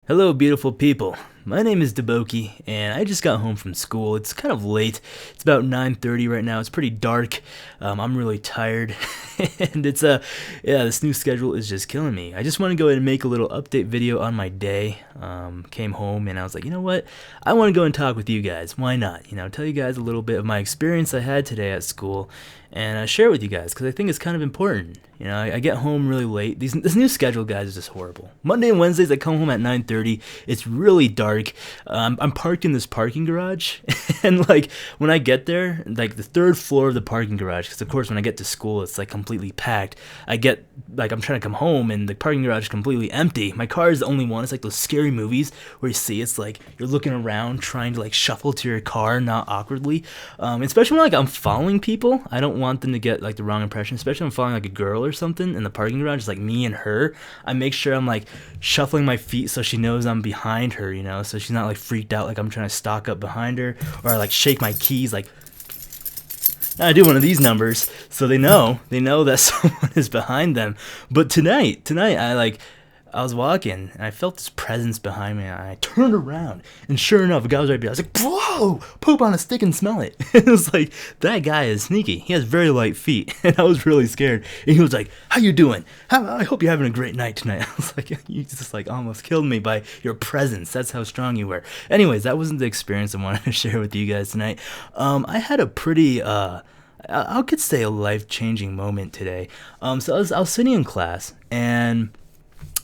Hello, beautiful people. My name is DaBoki, and I just got home from school. It's kind of late. It's about 9:30 right now. It's pretty dark. I'm really tired, and this new schedule is just killing me. I just want to go ahead and make a little update video on my day. Came home and I was like, you know what? I want to go and talk with you guys. Why not? Tell you guys a little bit of my experience I had today at school, and share it with you guys because I think it's kind of important. I get home really late. This new schedule, guys, is just horrible. Monday and Wednesdays, I come home at 9:30. It's really dark. I'm parked in this parking garage, and like when I get there, like the third floor of the parking garage, because of course when I get to school, it's like completely packed. I'm trying to come home, and the parking garage is completely empty. My car is the only one. It's like those scary movies where you see it's like you're looking around trying to like shuffle to your car, not awkwardly. Especially when like I'm following people, I don't want them to get like the wrong impression. Especially when I'm following like a girl or something in the parking garage, it's like me and her. I make sure I'm like shuffling my feet so she knows I'm behind her, so she's not like freaked out like I'm trying to stalk up behind her, or I like shake my keys like I do one of these numbers so they know that someone is behind them. But tonight I was walking and I felt this presence behind me, and I turned around and sure enough a guy was right behind. I was like, whoa, poop on a stick and smell it. It was like, that guy is sneaky. He has very light feet. And I was really scared. And he was like, how you doing? I hope you're having a great night tonight. I was like, you just like almost killed me by your presence. That's how strong you were. Anyways, that wasn't the experience I wanted to share with you guys tonight. I had a pretty I could say a life-changing moment today. So I was sitting in class, and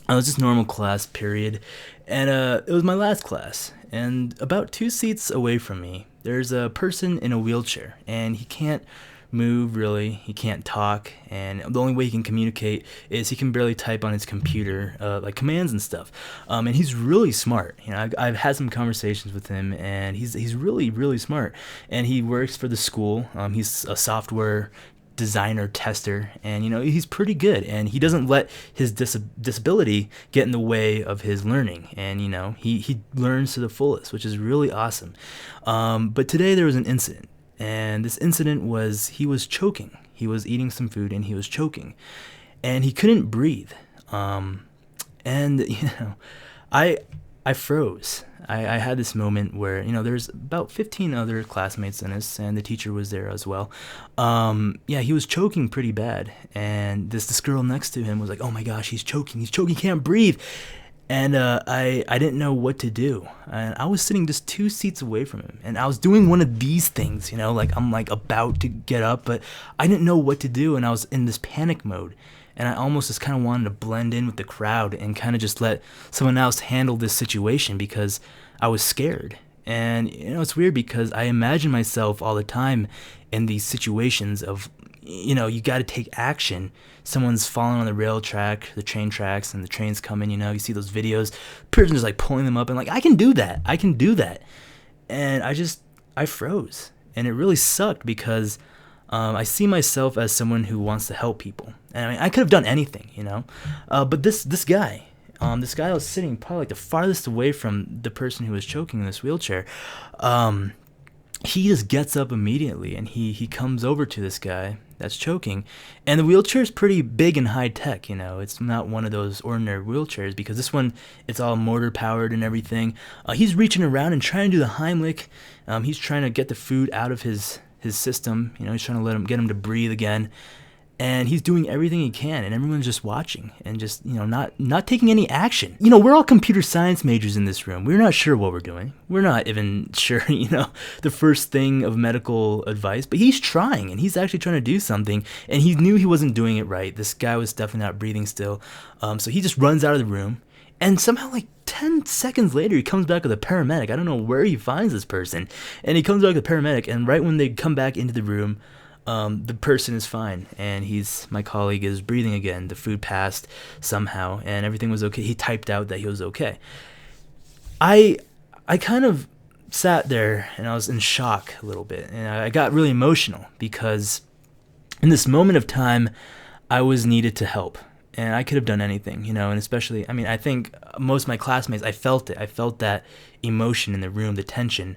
it was just normal class period, and it was my last class. And about 2 seats away from me, there's a person in a wheelchair, and he can't move really. He can't talk, and the only way he can communicate is he can barely type on his computer, like commands and stuff. And he's really smart. I've had some conversations with him, and he's really really smart. And he works for the school. He's a software designer tester, and he's pretty good, and he doesn't let his disability get in the way of his learning, and he learns to the fullest, which is really awesome. But today there was an incident, and this incident was he was choking. He was eating some food and he was choking, and he couldn't breathe. And I froze. I had this moment where, there's about 15 other classmates in us, and the teacher was there as well. He was choking pretty bad, and this girl next to him was like, oh my gosh, he's choking, he can't breathe. And I didn't know what to do. And I was sitting just 2 seats away from him, and I was doing one of these things, like I'm like about to get up, but I didn't know what to do, and I was in this panic mode. And I almost just kind of wanted to blend in with the crowd and kind of just let someone else handle this situation because I was scared. And it's weird because I imagine myself all the time in these situations of, you got to take action. Someone's falling on the rail track, the train tracks, and the train's coming. You see those videos, person just like pulling them up, and like I can do that. And I froze, and it really sucked because I see myself as someone who wants to help people, and I mean I could have done anything, but this guy. This guy was sitting probably like the farthest away from the person who was choking in this wheelchair. He just gets up immediately, and he comes over to this guy that's choking, and the wheelchair is pretty big and high tech. It's not one of those ordinary wheelchairs because this one, it's all motor powered and everything. He's reaching around and trying to do the Heimlich. He's trying to get the food out of his system. He's trying to get him to breathe again. And he's doing everything he can, and everyone's just watching and just, not taking any action. We're all computer science majors in this room. We're not sure what we're doing. We're not even sure, the first thing of medical advice, but he's trying, and he's actually trying to do something, and he knew he wasn't doing it right. This guy was definitely not breathing still. So he just runs out of the room, and somehow, like 10 seconds later, he comes back with a paramedic. I don't know where he finds this person, and he comes back with a paramedic, and right when they come back into the room, the person is fine, and my colleague is breathing again. The food passed somehow, and everything was okay. He typed out that he was okay. I kind of sat there, and I was in shock a little bit, and I got really emotional because in this moment of time, I was needed to help, and I could have done anything, and especially, I mean, I think most of my classmates, I felt it. I felt that emotion in the room, the tension,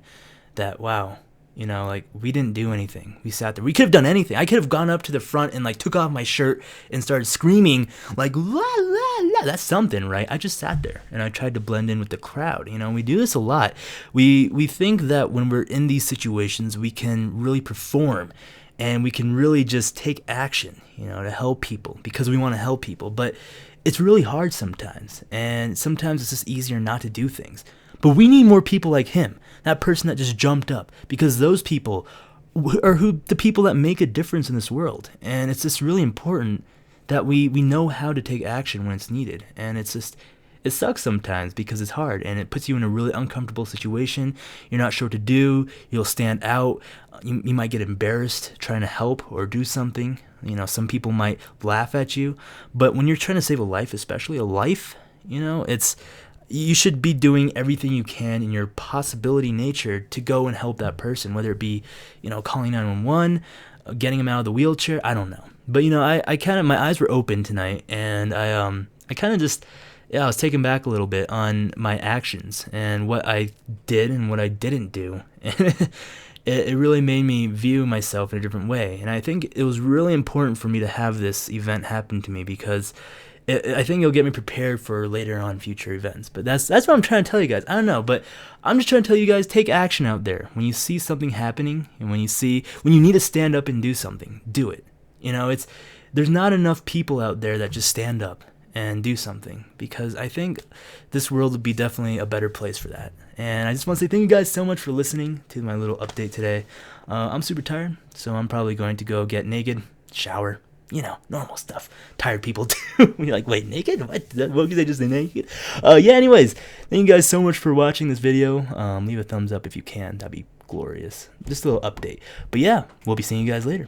that, wow, You know, like, we didn't do anything. We sat there. We could have done anything. I could have gone up to the front and, like, took off my shirt and started screaming, like, la, la, la. That's something, right? I just sat there, and I tried to blend in with the crowd. You know, we do this a lot. We think that when we're in these situations, we can really perform, and we can really just take action, you know, to help people because we want to help people. But it's really hard sometimes, and sometimes it's just easier not to do things. But we need more people like him, that person that just jumped up, because those people are the people that make a difference in this world. And it's just really important that we know how to take action when it's needed. And it sucks sometimes because it's hard, and it puts you in a really uncomfortable situation. You're not sure what to do. You'll stand out. You might get embarrassed trying to help or do something. You know, some people might laugh at you. But when you're trying to save a life, especially a life, you know, you should be doing everything you can in your possibility nature to go and help that person, whether it be, you know, calling 911, getting him out of the wheelchair. I don't know. But, you know, I kind of, my eyes were open tonight, and I kind of just, I was taken back a little bit on my actions and what I did and what I didn't do. It really made me view myself in a different way. And I think it was really important for me to have this event happen to me because I think it'll get me prepared for later on future events. But that's what I'm trying to tell you guys. I don't know, but I'm just trying to tell you guys, take action out there. When you see something happening, and when you need to stand up and do something, do it. You know, there's not enough people out there that just stand up and do something, because I think this world would be definitely a better place for that. And I just want to say thank you guys so much for listening to my little update today. I'm super tired, so I'm probably going to go get naked, shower, you know, normal stuff. Tired people do. You're like, wait, naked? What did I just say, naked? Yeah, anyways, thank you guys so much for watching this video. Leave a thumbs up if you can. That'd be glorious. Just a little update. But yeah, we'll be seeing you guys later.